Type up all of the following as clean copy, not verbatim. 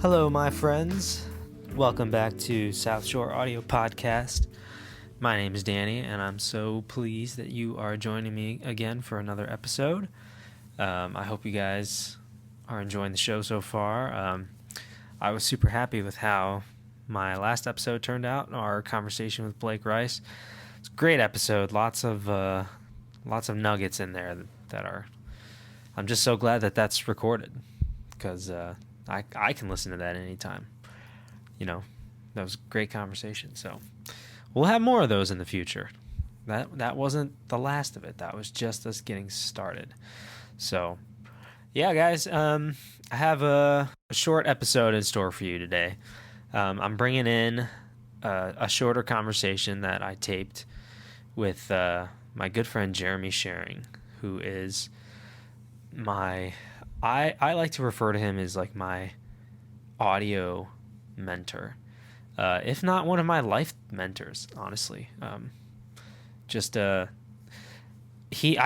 Hello, my friends. Welcome back to South Shore Audio Podcast. My name is Danny, and I'm so pleased that you are joining me again for another episode. I hope you guys are enjoying the show so far. I was super happy with how my last episode turned out, our conversation with Blake Rice. It's a great episode, lots of nuggets in there that are... I'm just so glad that that's recorded, because I can listen to that anytime. You know, that was a great conversation. So we'll have more of those in the future. That wasn't the last of it. That was just us getting started. So, yeah, guys, I have a short episode in store for you today. I'm bringing in a shorter conversation that I taped with my good friend Jeremy Schering, who is I like to refer to him as like my audio mentor, if not one of my life mentors, honestly. I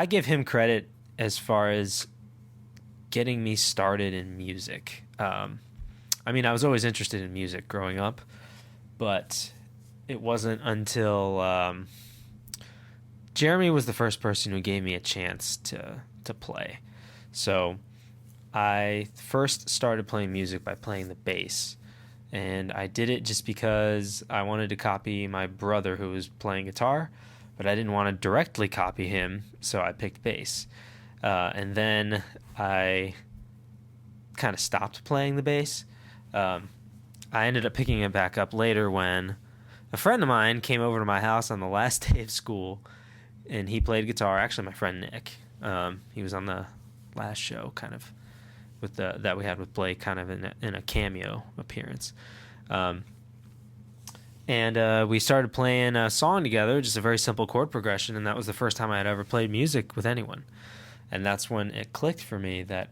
give him credit as far as getting me started in music. I was always interested in music growing up, but it wasn't until Jeremy was the first person who gave me a chance to play. So I first started playing music by playing the bass, and I did it just because I wanted to copy my brother who was playing guitar, but I didn't want to directly copy him, so I picked bass. And then I kind of stopped playing the bass. I ended up picking it back up later when a friend of mine came over to my house on the last day of school, and he played guitar. Actually, my friend Nick. He was on the last show, kind of, with that we had with Blake, kind of in a cameo appearance. And we started playing a song together, just a very simple chord progression, and that was the first time I had ever played music with anyone. And that's when it clicked for me that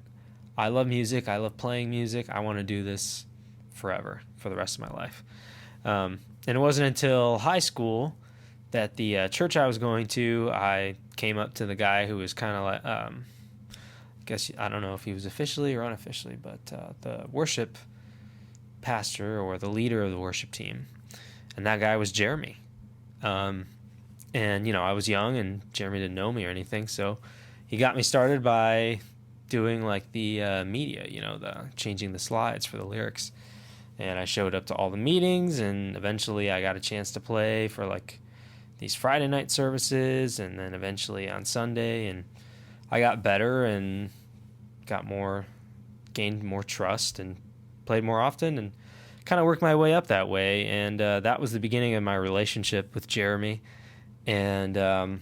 I love music, I love playing music, I want to do this forever, for the rest of my life. And it wasn't until high school that the church I was going to, I came up to the guy who was kind of like, I don't know if he was officially or unofficially, but the worship pastor or the leader of the worship team. And that guy was Jeremy. And, I was young and Jeremy didn't know me or anything. So he got me started by doing like the media, the changing the slides for the lyrics. And I showed up to all the meetings, and eventually I got a chance to play for like these Friday night services, and then eventually on Sunday. And I got better and gained more trust and played more often and kind of worked my way up that way. And that was the beginning of my relationship with Jeremy. And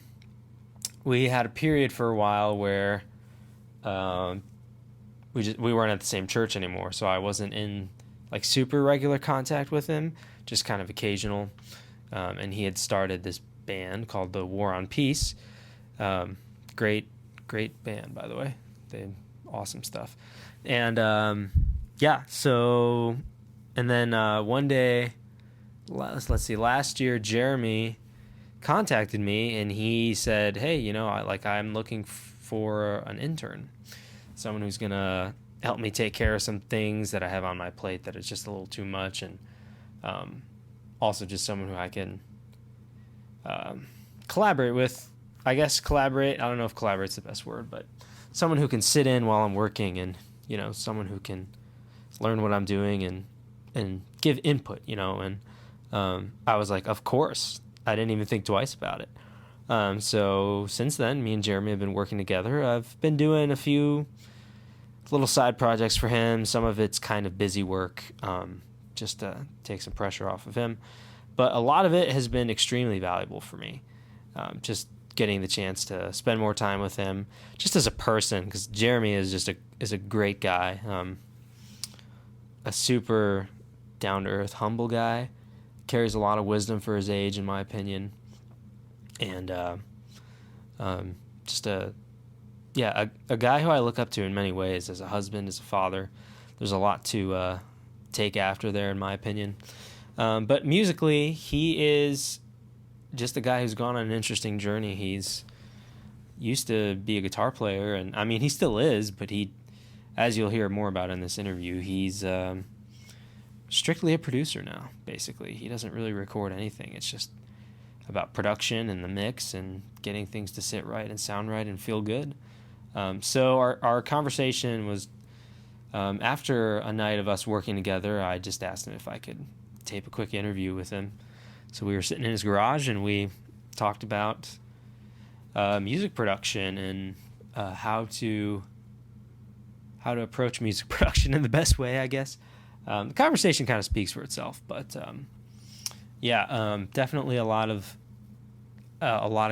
we had a period for a while where we weren't at the same church anymore, so I wasn't in like super regular contact with him, just kind of occasional. And he had started this band called the War on Peace. Great band, by the way. They awesome stuff. And and then one day, let's see, last year Jeremy contacted me and he said, hey, I'm looking for an intern, someone who's gonna help me take care of some things that I have on my plate that is just a little too much, and also just someone who I can collaborate with. I don't know if collaborate's the best word, but someone who can sit in while I'm working, and someone who can learn what I'm doing and give input, and I was like, of course. I didn't even think twice about it. So since then, me and Jeremy have been working together. I've been doing a few little side projects for him. Some of it's kind of busy work, just to take some pressure off of him, but a lot of it has been extremely valuable for me. Just getting the chance to spend more time with him, just as a person, because Jeremy is a great guy, a super down-to-earth, humble guy, carries a lot of wisdom for his age, in my opinion, and just a guy who I look up to in many ways, as a husband, as a father. There's a lot to take after there, in my opinion. But musically, he is just a guy who's gone on an interesting journey. He's used to be a guitar player, and I mean, he still is, but he, as you'll hear more about in this interview, he's strictly a producer now, basically. He doesn't really record anything. It's just about production and the mix and getting things to sit right and sound right and feel good. So our conversation was after a night of us working together. I just asked him if I could tape a quick interview with him. So we were sitting in his garage and we talked about music production and how to approach music production in the best way, I guess. The conversation kind of speaks for itself, but definitely a lot of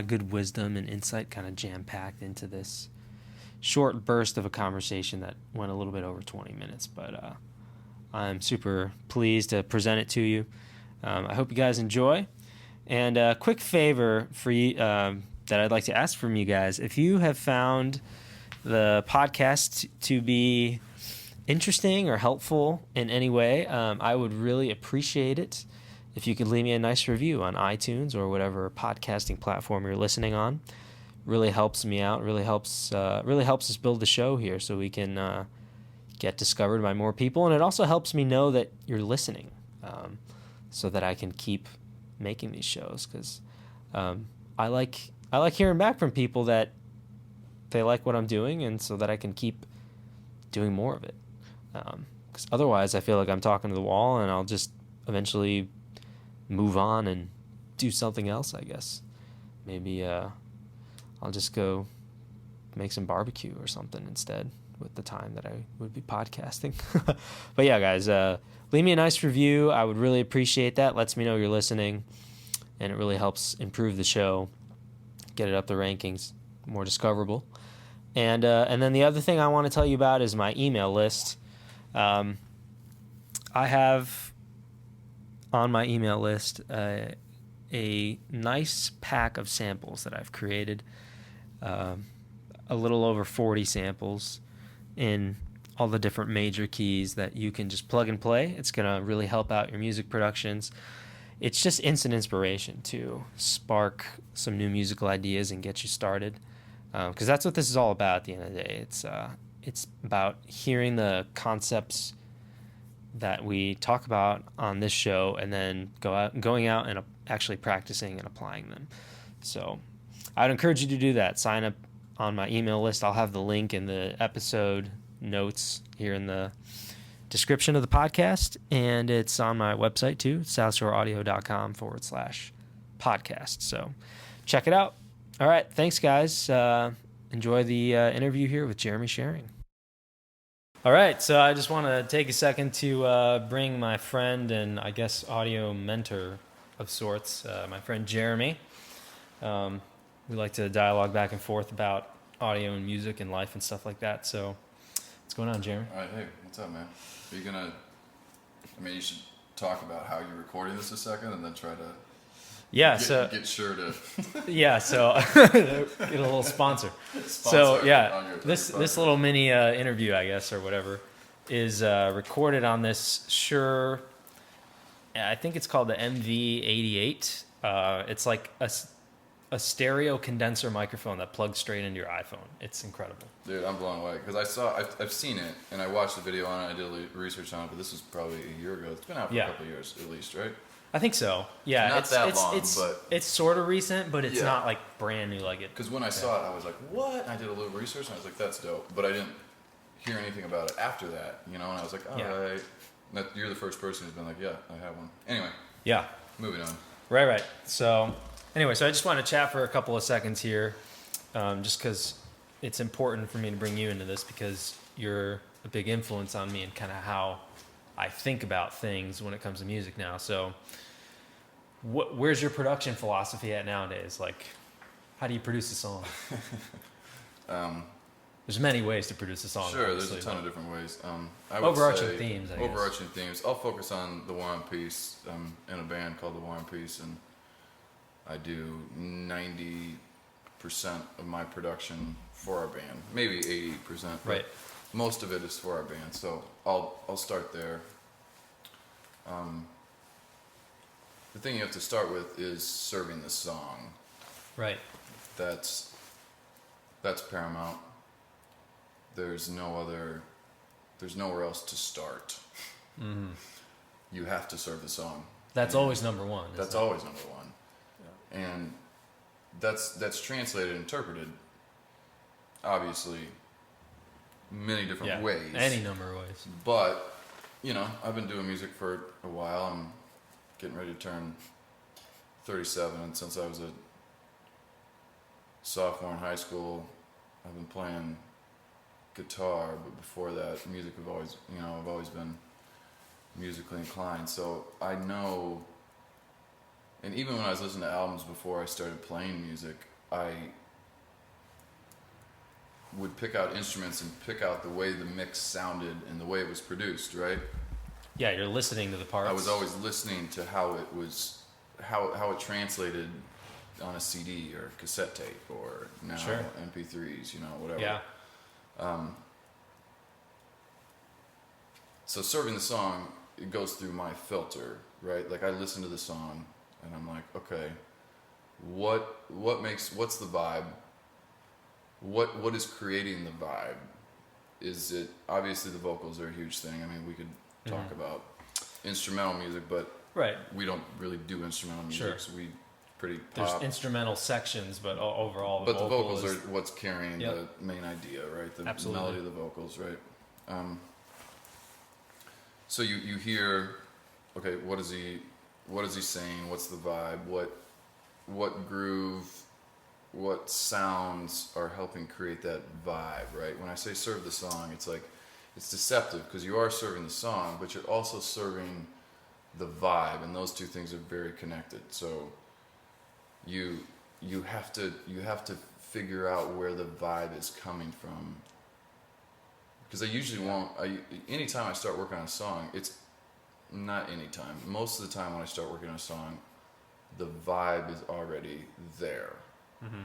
good wisdom and insight kind of jam-packed into this short burst of a conversation that went a little bit over 20 minutes, but I'm super pleased to present it to you. I hope you guys enjoy. And a quick favor for you that I'd like to ask from you guys: if you have found the podcast to be interesting or helpful in any way, I would really appreciate it if you could leave me a nice review on iTunes or whatever podcasting platform you're listening on. Really helps me out. Really helps us build the show here so we can get discovered by more people, and it also helps me know that you're listening, so that I can keep making these shows, because I like hearing back from people that they like what I'm doing, and so that I can keep doing more of it. Because otherwise, I feel like I'm talking to the wall, and I'll just eventually move on and do something else, I guess. Maybe I'll just go make some barbecue or something instead with the time that I would be podcasting. But yeah, guys, leave me a nice review. I would really appreciate that. Lets me know you're listening, and it really helps improve the show, get it up the rankings, more discoverable. And then the other thing I want to tell you about is my email list. I have on my email list a nice pack of samples that I've created, a little over 40 samples in all the different major keys that you can just plug and play. It's going to really help out your music productions. It's just instant inspiration to spark some new musical ideas and get you started, because that's what this is all about at the end of the day. It's about hearing the concepts that we talk about on this show and then going out and actually practicing and applying them. So I'd encourage you to do that. Sign up on my email list. I'll have the link in the episode notes here in the description of the podcast, and it's on my website too, southshoreaudio.com/podcast. So check it out. All right, thanks guys. Enjoy the interview here with Jeremy Schering. All right, so I just want to take a second to bring my friend and I guess audio mentor of sorts, my friend Jeremy. We like to dialogue back and forth about audio and music and life and stuff like that. So what's going on, Jeremy? All right, hey, what's up, man? Are you gonna, you should talk about how you're recording this a second and then try to get sure to get a little sponsor. So yeah, this little mini interview, I guess, or whatever, is recorded on this Shure, I think it's called the MV88. It's like a stereo condenser microphone that plugs straight into your iPhone. It's incredible. Dude, I'm blown away because I've seen it and I watched the video on it. I did research on it, but this was probably a year ago. It's been out for a couple of years at least, right? I think so. Yeah, not that long, but it's sort of recent, but it's not like brand new like it. Because when I saw it, I was like, "What?" And I did a little research, and I was like, "That's dope," but I didn't hear anything about it after that, And I was like, "All right." You're the first person who's been like, "Yeah, I have one." Anyway. Yeah. Moving on. Right. So, anyway, I just want to chat for a couple of seconds here, just because it's important for me to bring you into this because you're a big influence on me and kind of how I think about things when it comes to music now. So where's your production philosophy at nowadays? Like, how do you produce a song? There's many ways to produce a song. Sure, there's a ton of different ways. Overarching themes, I guess. Overarching themes. I'll focus on the War and Peace. I'm in a band called the War and Peace, and I do 90% of my production for our band. Maybe 80%. Right. Most of it is for our band, so I'll start there. The thing you have to start with is serving the song. Right. That's paramount. There's nowhere else to start. Mm-hmm. you have to serve the song. That's And always number one. That's always number one. Yeah. And that's translated, interpreted, obviously, many different ways. Any number of ways. But, I've been doing music for a while. I'm getting ready to turn 37, and since I was a sophomore in high school, I've been playing guitar, but before that, music I've always been musically inclined. So I know, and even when I was listening to albums before I started playing music, I would pick out instruments and pick out the way the mix sounded and the way it was produced, right? Yeah, you're listening to the parts. I was always listening to how it was, how it translated on a CD or cassette tape or now MP3s, whatever. Yeah. So serving the song, it goes through my filter, right? Like I listen to the song and I'm like, okay, what's the vibe? What is creating the vibe? Is it, obviously the vocals are a huge thing. I mean, we could talk about instrumental music, but we don't really do instrumental music. So we pretty pop. There's instrumental sections, but overall the vocals are what's carrying Yep. the main idea, right? The Absolutely. melody of the vocals, right? So you hear, okay, what is he saying? What's the vibe? What groove? What sounds are helping create that vibe, right? When I say serve the song, it's like it's deceptive because you are serving the song, but you're also serving the vibe, and those two things are very connected. So you have to figure out where the vibe is coming from. Because I usually won't. Anytime I start working on a song, it's not anytime. Most of the time when I start working on a song, the vibe is already there,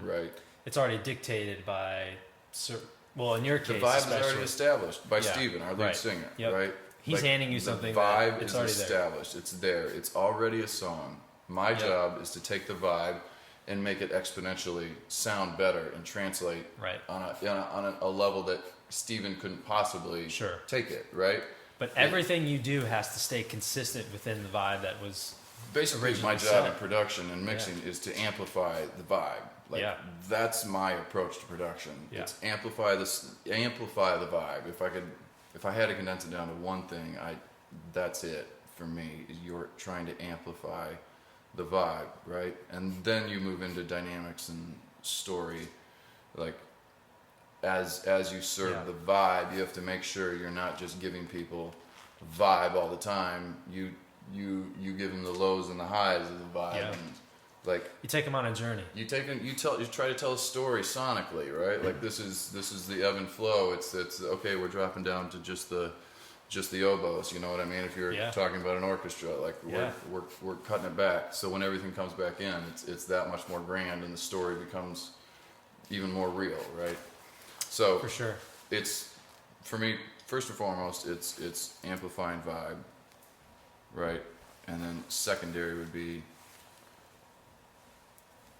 right? It's already dictated by, well, in your case, the vibe especially. is already established by Steven, our lead singer, right? He's handing you something. The vibe it's is already established. There. It's there. It's already a song. My job is to take the vibe and make it exponentially sound better and translate on a level that Steven couldn't possibly take it, right? But everything you do has to stay consistent within the vibe that was basically my job in production and mixing is to amplify the vibe. Like that's my approach to production. It's amplify the vibe. If I had to condense it down to one thing, that's it for me. You're trying to amplify the vibe, right? And then you move into dynamics and story. Like as you serve the vibe, you have to make sure you're not just giving people vibe all the time. You give them the lows and the highs of the vibe, and like you take them on a journey. You try to tell a story sonically, right? Like this is the ebb and flow. It's okay. We're dropping down to just the oboes. You know what I mean? If you're talking about an orchestra, like we're cutting it back. So when everything comes back in, it's that much more grand, and the story becomes even more real, right? So for sure, it's for me first and foremost, it's amplifying vibe, right? And then secondary would be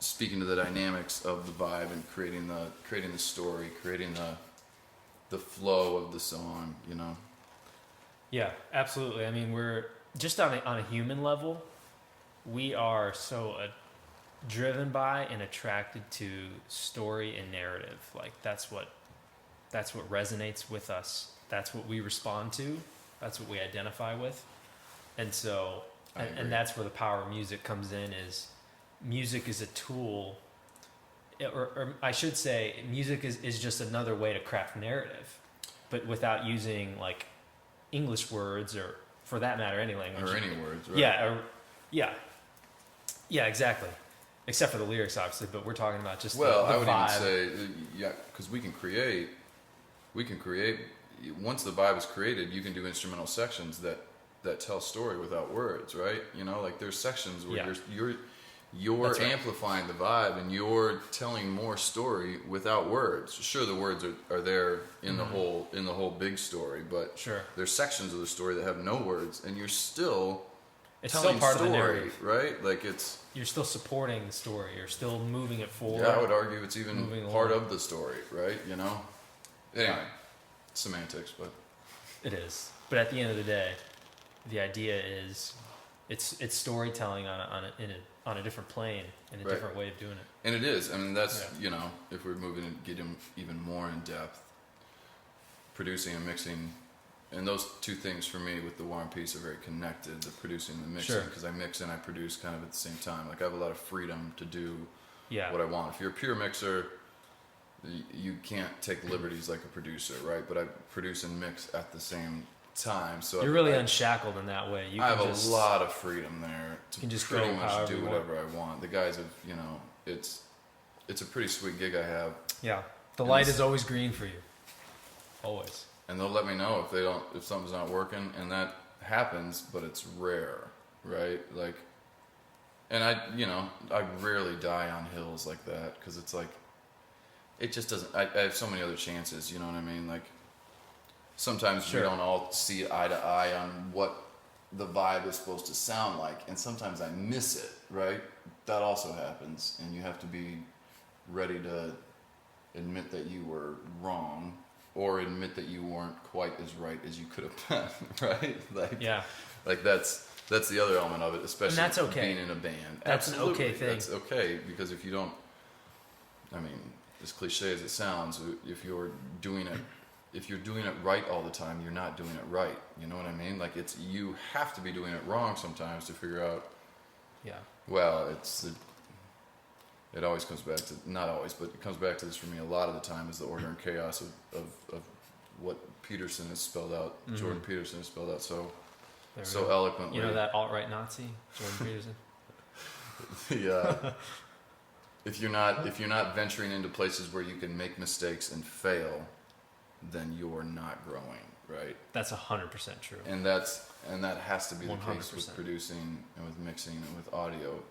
speaking to the dynamics of the vibe and creating the story, creating the flow of the song, you know. Yeah, absolutely. I mean, we're just on a human level, we are so driven by and attracted to story and narrative. Like that's what resonates with us. That's what we respond to. That's what we identify with. And so, and that's where the power of music comes in. Is music is a tool, or I should say, music is just another way to craft narrative, but without using like English words or, for that matter, any language. Or any words, right? Yeah, exactly. Except for the lyrics, obviously, but we're talking about just the I would vibe. even say, because we can create, once the vibe is created, you can do instrumental sections that tell story without words, right? You know, like there's sections where you're amplifying the vibe and you're telling more story without words. Sure, the words are there in the whole big story, but there's sections of the story that have no words, and you're still telling still part story, of the narrative, right? Like you're still supporting the story. You're still moving it forward. Yeah, I would argue it's even part of the story, right? You know. Anyway, semantics, but it is. But at the end of the day, the idea is it's storytelling on a different plane, in a Right. different way of doing it. And it is. I mean, that's, Yeah. you know, if we're moving and getting even more in depth, producing and mixing, and those two things for me with the War and Peace are very connected, the producing and the mixing, Sure. because I mix and I produce kind of at the same time. Like, I have a lot of freedom to do Yeah. what I want. If you're a pure mixer, you can't take liberties like a producer, right? But I produce and mix at the same time. So You're really unshackled in that way. You I can have just, a lot of freedom there to can just pretty go much however do you whatever I want. The guys have, you know, it's a pretty sweet gig I have, Yeah. The And light this- is always green for you. Always. and they'll let me know if something's not working, and that happens, but it's rare, right? Like, and I rarely die on hills like that, because it's like, it just doesn't. I have so many other chances, you know what I mean? Like, sometimes Sure. we don't all see eye to eye on what the vibe is supposed to sound like, and sometimes I miss it, right? That also happens, and you have to be ready to admit that you were wrong, or admit that you weren't quite as right as you could have been, right? Like, Yeah. like that's the other element of it, especially that's okay. being in a band. That's an Absolutely, okay thing. That's okay, because if you don't, I mean, as cliche as it sounds, if you're doing it right all the time, you're not doing it right. You know what I mean? Like, you have to be doing it wrong sometimes to figure out. Yeah. Well, it always comes back to, not always, but it comes back to this for me a lot of the time, is the order and chaos of what Peterson has spelled out, Jordan Peterson has spelled out There we so go. eloquently. You know that alt-right Nazi, Jordan Peterson? If you're not venturing into places where you can make mistakes and fail, then you're not growing, right? That's 100% true. And that has to be the case 100%. with producing and with mixing and with audio.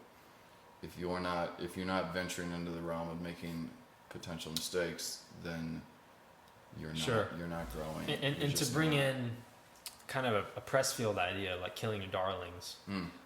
If you're not venturing into the realm of making potential mistakes, then you're not growing. And You're to just bring not. in kind of a press field idea, like killing your darlings.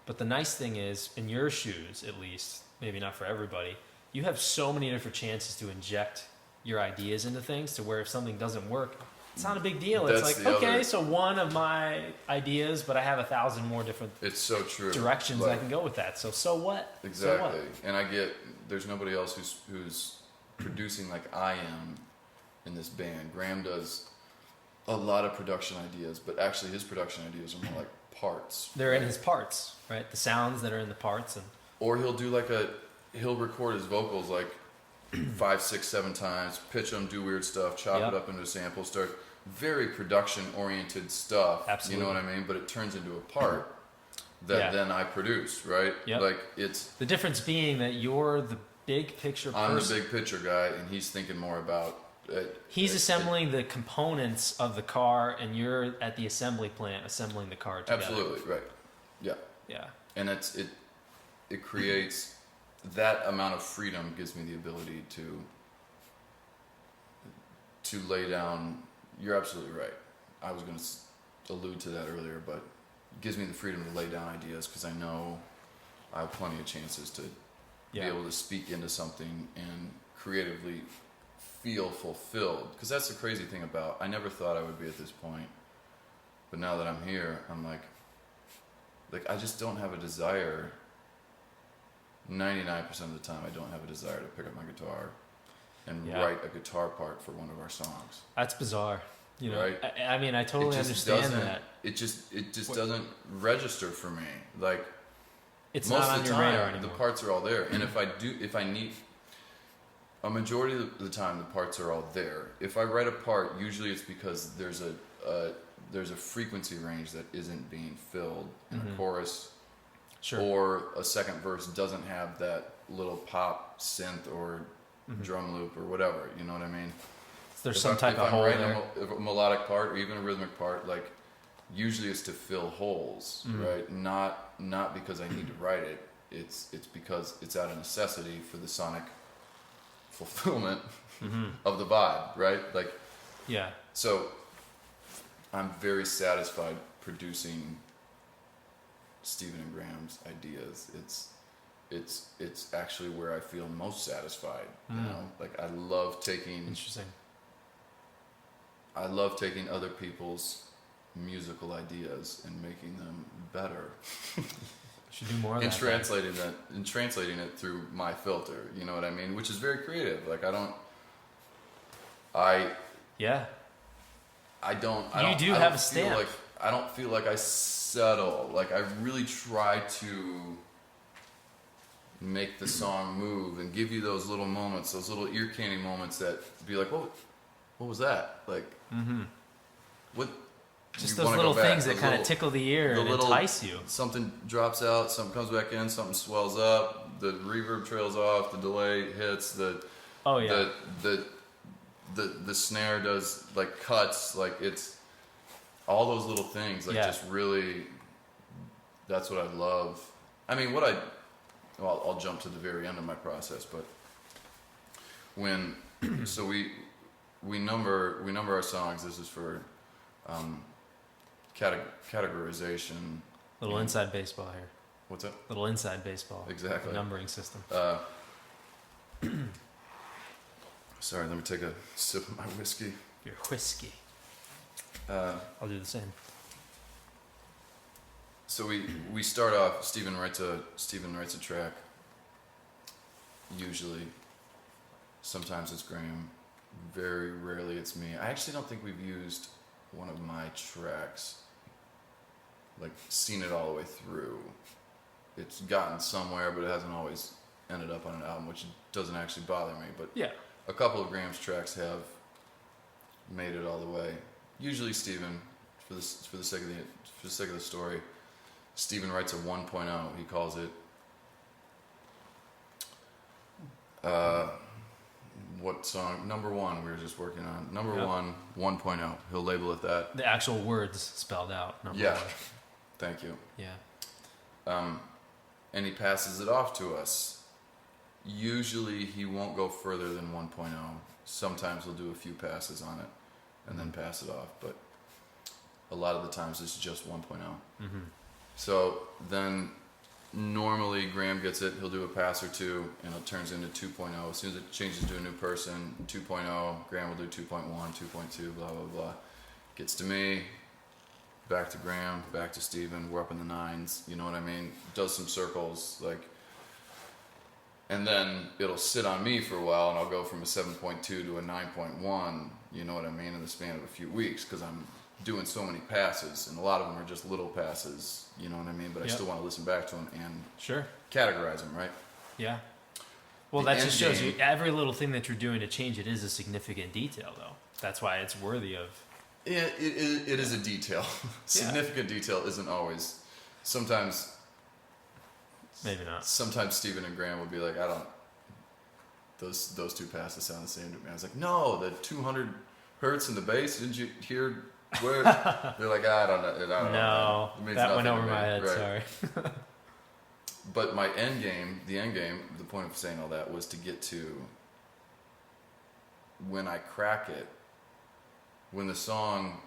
But the nice thing is, in your shoes at least, maybe not for everybody, you have so many different chances to inject your ideas into things, to where if something doesn't work, it's not a big deal. That's it's like, the okay, other- so one of my ideas, but I have 1,000 more different It's so true. directions I Like, can go with that. So what? exactly. So what? And there's nobody else who's producing like I am in this band. Graham does a lot of production ideas, but actually his production ideas are more like parts. They're in his parts, right? The sounds that are in the parts, and Or he'll record his vocals like 5, 6, 7 times, pitch them, do weird stuff, chop Yep. it up into a sample, start very production oriented stuff. Absolutely. You know what I mean? But it turns into a part that Yeah. then I produce, right? Yep. Like, it's, the difference being that you're the big picture I'm the person. big picture guy, and he's thinking more about He's assembling the components of the car, and you're at the assembly plant assembling the car together. Absolutely, right. Yeah. Yeah. And it creates that amount of freedom, gives me the ability to lay down. You're absolutely right. I was going to allude to that earlier, but it gives me the freedom to lay down ideas, because I know I have plenty of chances to be able to speak into something and creatively feel fulfilled. Because that's the crazy thing about, I never thought I would be at this point, but now that I'm here, I'm like I just don't have a desire. 99% of the time, I don't have a desire to pick up my guitar and Yeah. write a guitar part for one of our songs. That's bizarre. You know, Right. I mean, I totally It just understand doesn't- that. It just doesn't register for me. Like, It's most not on of the your time, radar the anymore. parts are all there. And if I need, a majority of the time, the parts are all there. If I write a part, usually it's because there's a frequency range that isn't being filled in a chorus, Sure. or a second verse doesn't have that little pop synth or drum loop or whatever. You know what I mean? There's If some type if of I'm hole writing there. a melodic part or even a rhythmic part, like, usually it's to fill holes, right? Not because I need to write it. It's because it's out of necessity for the sonic fulfillment of the vibe, right? Like, Yeah. so I'm very satisfied producing Stephen and Graham's ideas. It's actually where I feel most satisfied. You know, like, I love taking Interesting. other people's musical ideas and making them better. Should do more of and that. translating it through my filter, you know what I mean? Which is very creative. Like I don't have a stamp. I don't feel like I settle. Like I really try to make the song move and give you those little moments, those little ear candy moments that be like, what was that? Like, what? Just you those wanna little go back, things that those kind of little- tickle the ear the and little- entice you. Something drops out, something comes back in, something swells up, the reverb trails off, the delay hits, the snare does like cuts, like it's all those little things, like just really. That's what I love. I mean, I'll jump to the very end of my process, but when so we number our songs. This is for categorization. Little inside baseball here. What's that? Little inside baseball. Exactly. Numbering system. Sorry, let me take a sip of my whiskey. Your whiskey. I'll do the same. So we start off. Steven writes a track. Usually, sometimes it's Graham. Very rarely it's me. I actually don't think we've used one of my tracks, like seen it all the way through. It's gotten somewhere, but it hasn't always ended up on an album, which doesn't actually bother me. But Yeah. a couple of Graham's tracks have made it all the way. Usually Steven, for the sake of the story, Steven writes a 1.0. He calls it what song? Number one. We were just working on number one, 1.0. He'll label it that. The actual words spelled out. Number Yeah. one. Thank you. Yeah. And he passes it off to us. Usually he won't go further than 1.0. Sometimes he'll do a few passes on it and then pass it off, but a lot of the times it's just 1.0. Mm-hmm. So then normally Graham gets it, he'll do a pass or two, and it turns into 2.0. As soon as it changes to a new person, 2.0, Graham will do 2.1, 2.2, blah, blah, blah. Gets to me, back to Graham, back to Steven, we're up in the nines, you know what I mean? Does some circles, like, and then it'll sit on me for a while, and I'll go from a 7.2 to a 9.1, you know what I mean, in the span of a few weeks, because I'm doing so many passes, and a lot of them are just little passes, you know what I mean? But I still want to listen back to them and categorize them, right? Yeah. Well, The that just shows end you every little thing that you're doing to change it is a significant detail, though. That's why it's worthy of. Yeah, it is a detail. Significant detail isn't always. Sometimes. Maybe not. Sometimes Steven and Graham will be like, I don't. Those two passes sound the same to me. I was like, no, the 200 hertz in the bass. Didn't you hear? Where? They're like, I don't know. No, It means that went nothing over to my me." head. Right. Sorry. But my end game, the point of saying all that was to get to when I crack it, when the song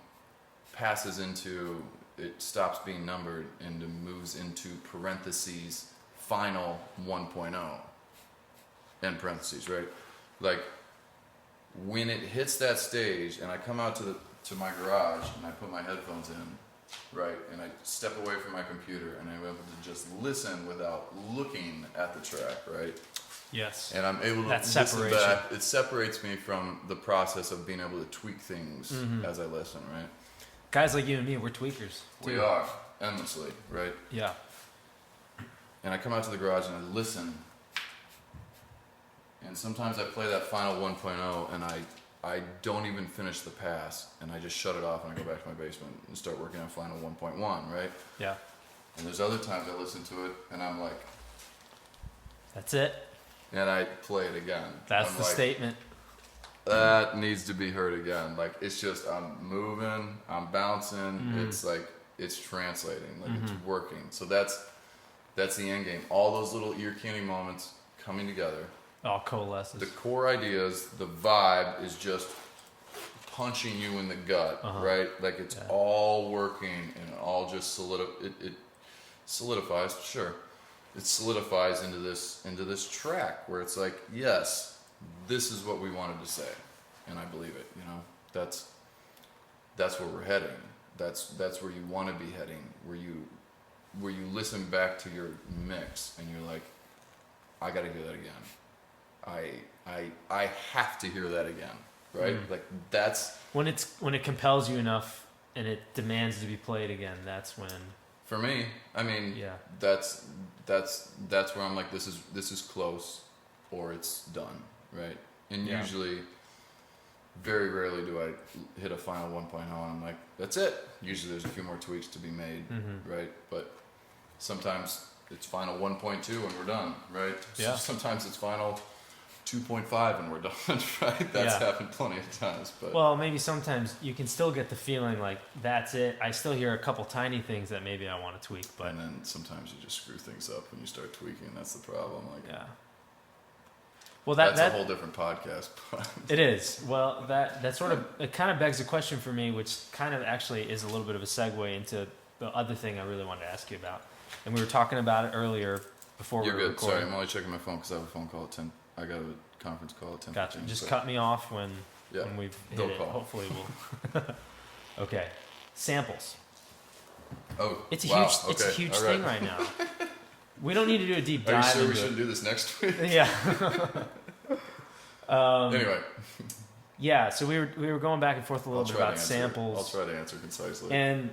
passes into, it stops being numbered and it moves into parentheses, final 1.0, end parentheses, right? Like when it hits that stage and I come out to my garage and I put my headphones in, right, and I step away from my computer and I'm able to just listen without looking at the track, right? Yes. And I'm able to That listen separation. back. It separates me from the process of being able to tweak things as I listen, right? Guys like you and me, we're tweakers. We are endlessly, right? Yeah. And I come out to the garage and I listen. And sometimes I play that final 1.0 and I don't even finish the pass and I just shut it off and I go back to my basement and start working on final 1.1, right? Yeah. And there's other times I listen to it and I'm like, That's it. and I play it again. That's I'm the like, statement. That needs to be heard again. Like it's just I'm moving, I'm bouncing. It's like it's translating, like it's working. So that's the end game. All those little ear candy moments coming together. All coalesces. The core ideas, the vibe is just punching you in the gut, right? Like it's all working and it all just it solidifies. Sure, it solidifies into this track where it's like, yes, this is what we wanted to say, and I believe it. You know, that's where we're heading. that's where you want to be heading, where you listen back to your mix and you're like, I got to hear that again. I have to hear that again, right? Like that's when it compels you enough and it demands to be played again. That's when. For me, I mean, that's where I'm like, this is close, or it's done, right? And usually, very rarely do I hit a final 1.0 and I'm like, that's it. Usually there's a few more tweaks to be made, right? But sometimes it's final 1.2 and we're done, right? Yeah. Sometimes it's final 2.5 and we're done, right? That's happened plenty of times. But well, maybe sometimes you can still get the feeling like that's it. I still hear a couple tiny things that maybe I want to tweak, but and then sometimes you just screw things up when you start tweaking. That's the problem. Like, well, that's a whole different podcast. It is. Well, that sort of it kind of begs a question for me, which kind of actually is a little bit of a segue into the other thing I really wanted to ask you about. And we were talking about it earlier before we were recording. Sorry, I'm only checking my phone because I have a phone call at 10. I got a conference call at 10. Gotcha. Just cut me off when we've hit it. Call. Hopefully we'll. Okay. Samples. Oh, it's a huge thing right now. We don't need to do a deep dive. Are you sure we shouldn't do this next week? Yeah. Anyway. Yeah, so we were going back and forth a little bit about samples. I'll try to answer concisely. And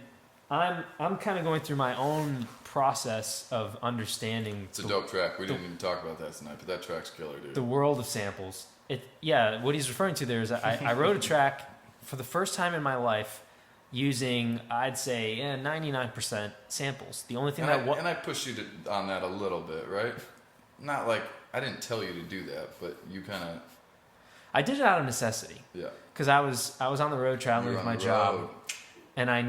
I'm kind of going through my own process of understanding. It's a dope track. We didn't even talk about that tonight, but that track's killer, dude. The world of samples. What he's referring to there is I wrote a track for the first time in my life using, I'd say, 99% samples. The only thing and I pushed you on that a little bit, right? Not like I didn't tell you to do that, but you kind of. I did it out of necessity. Yeah. Because I was on the road traveling with my job, and I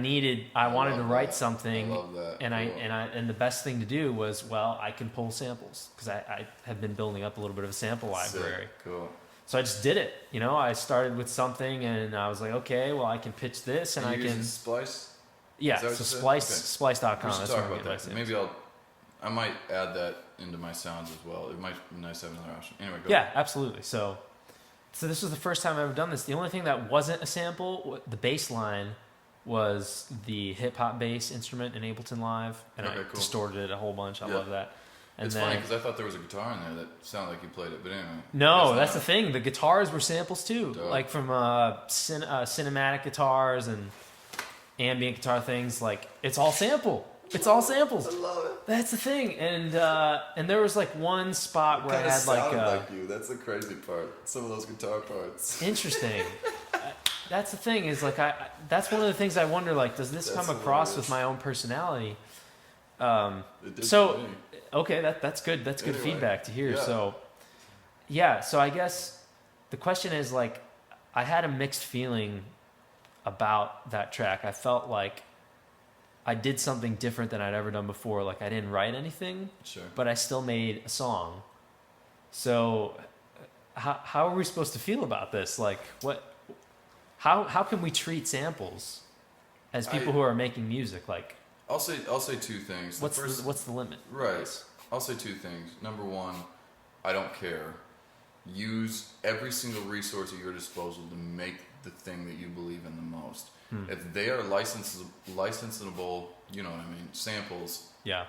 wanted to write something. I love that. And the best thing to do was, I can pull samples because I had been building up a little bit of a sample library. Sick. Cool. So I just did it. I started with something, and I was like, okay, I can pitch this, and I can Splice. Yeah. So splice.com. We should That's talk where about that. Maybe I might add that into my sounds as well. It might be nice to have another option. Anyway, go ahead. Absolutely. So this was the first time I've ever done this. The only thing that wasn't a sample, the bass line, was the hip hop bass instrument in Ableton Live, and I distorted it a whole bunch. I love that. And it's funny because I thought there was a guitar in there that sounded like you played it, but anyway. No, that's the thing. The guitars were samples too, Dope. like from cinematic guitars and ambient guitar things. Like it's all sample. It's all samples. I love it. That's the thing. And there was like one spot where I had like you. That's the crazy part. Some of those guitar parts. Interesting. That's the thing is like that's one of the things I wonder, like, does this come across with my own personality? It did for me. Okay, that's good. That's good feedback to hear. Yeah. So I guess the question is, like, I had a mixed feeling about that track. I felt like I did something different than I'd ever done before. Like I didn't write anything, but I still made a song. So how are we supposed to feel about this? Like how can we treat samples as people who are making music? Like I'll say two things. What's the limit? Right. I'll say two things. Number one, I don't care. Use every single resource at your disposal to make the thing that you believe in the most. If they are licensable, you know what I mean, samples. Yeah.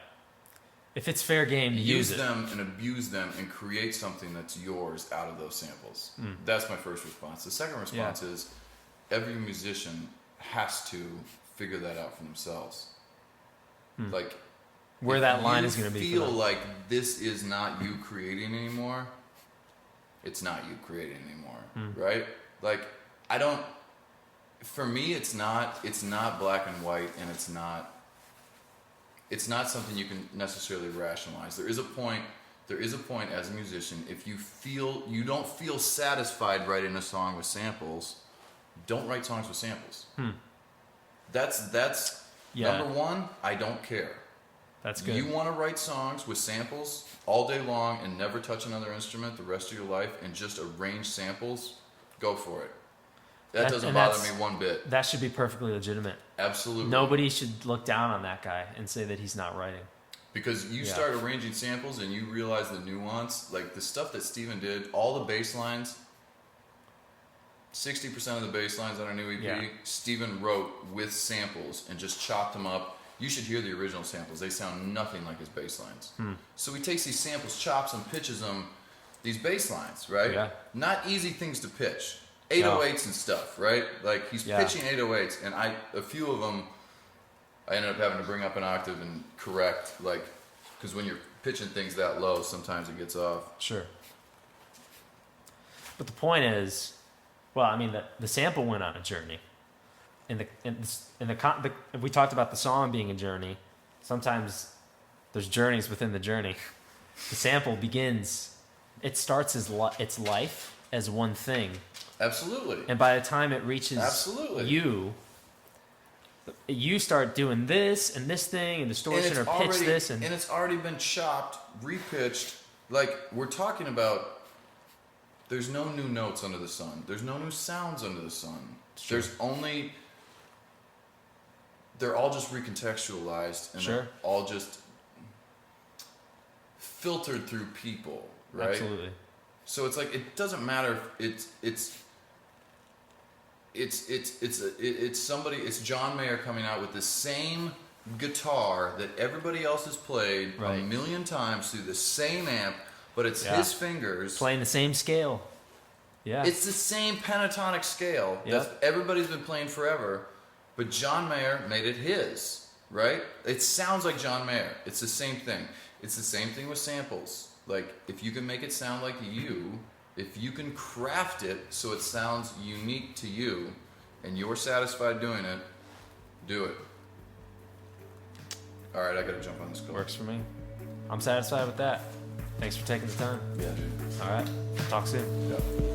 If it's fair game to use them and abuse them and create something that's yours out of those samples. That's my first response. The second response is every musician has to figure that out for themselves. Like where that line is going to be. Feel like this is not you creating anymore. It's not you creating anymore, right? Like for me, it's not black and white, and it's not something you can necessarily rationalize. There is a point as a musician, if you don't feel satisfied writing a song with samples, don't write songs with samples. That's number one. I don't care. That's good. You want to write songs with samples all day long and never touch another instrument the rest of your life and just arrange samples, go for it. That doesn't bother me one bit. That should be perfectly legitimate. Absolutely. Nobody should look down on that guy and say that he's not writing. Because you start arranging samples and you realize the nuance, like the stuff that Steven did, all the bass lines, 60% of the bass lines on our new EP, Yeah. Steven wrote with samples and just chopped them up. You should hear the original samples. They sound nothing like his bass lines. So he takes these samples, chops them, pitches them, these bass lines, right? Yeah. Not easy things to pitch. 808s and stuff, right? Like he's Yeah. pitching 808s, and a few of them, I ended up having to bring up an octave and correct, like, because when you're pitching things that low, sometimes it gets off. Sure. But the point is, well, I mean, the sample went on a journey. We talked about the song being a journey. Sometimes there's journeys within the journey. The sample begins. It starts its life as one thing, Absolutely. and by the time it reaches Absolutely. you start doing this and this thing and distortion or pitch this and it's already been chopped, repitched. Like we're talking about, there's no new notes under the sun. There's no new sounds under the sun. Sure. They're all just recontextualized and Sure. they're all just filtered through people, right? Absolutely. So it's like it doesn't matter if it's somebody, it's John Mayer coming out with the same guitar that everybody else has played Right. a million times through the same amp, but it's Yeah. his fingers. Playing the same scale. Yeah. It's the same pentatonic scale Yep. that everybody's been playing forever, but John Mayer made it his, right? It sounds like John Mayer. It's the same thing. It's the same thing with samples. Like, if you can make it sound like you, if you can craft it so it sounds unique to you, and you're satisfied doing it, do it. All right, I gotta jump on this call. Works for me. I'm satisfied with that. Thanks for taking the time. Yeah, dude. All right. Talk soon. Yep.